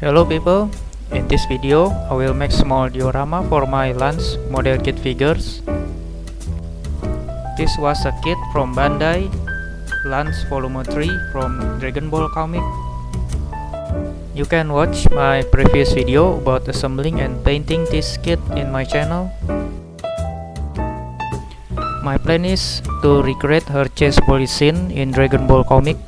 Hello people, in this video I will make small diorama for my Lance model kit figures. This was a kit from Bandai, Lance Volume 3 from Dragon Ball comic. You can watch my previous video about assembling and painting this kit in my channel. My plan is to recreate her chest police scene in Dragon Ball comic.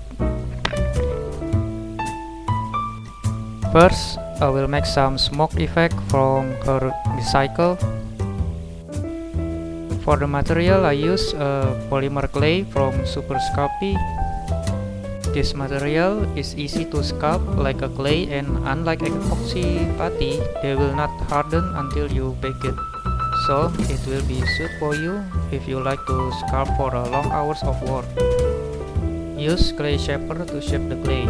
First, I will make some smoke effect from her bicycle. For the material, I use a polymer clay from Super Sculpey. This material is easy to sculpt like a clay, and unlike epoxy putty, they will not harden until you bake it. So, it will be suit for you if you like to sculpt for a long hours of work. Use clay shaper to shape the clay.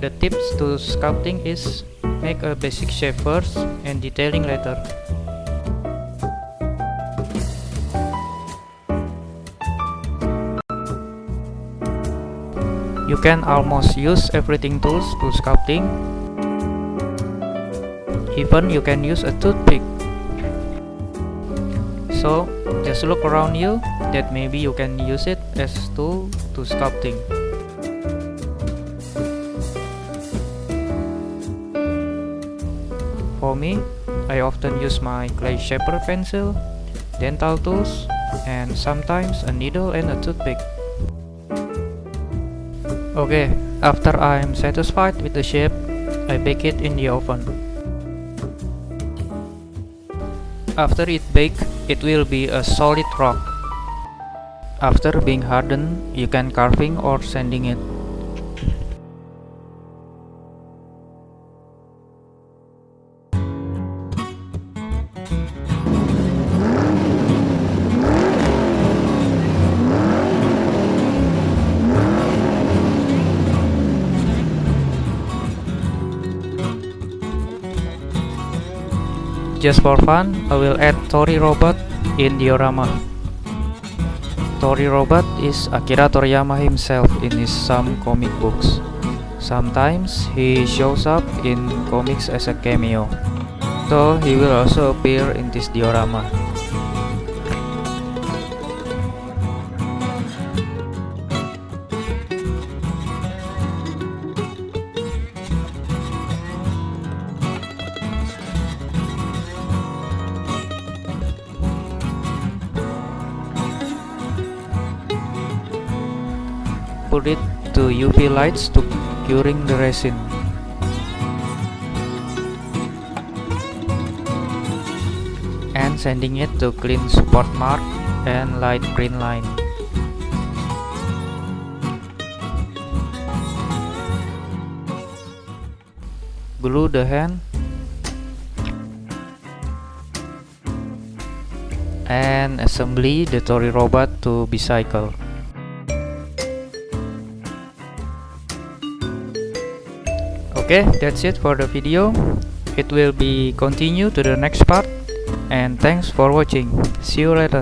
The tips to sculpting is make a basic shape first and detailing later. You can almost use everything tools to sculpting. Even you can use a toothpick. So just look around you that maybe you can use it as tool to sculpting. For me, I often use my clay shaper pencil, dental tools, and sometimes a needle and a toothpick. Okay, after I am satisfied with the shape, I bake it in the oven. After it baked, it will be a solid rock. After being hardened, you can carving or sanding it. Just for fun, I will add Tori Robot in diorama. Tori Robot is Akira Toriyama himself in his some comic books. Sometimes he shows up in comics as a cameo, so he will also appear in this diorama. Put it to UV lights to curing the resin. And sanding it to clean spot mark and light green line. Glue the hand and assembly the Tori Robot to bicycle. Okay, that's it for the video. It will be continue to the next part, and thanks for watching. See you later.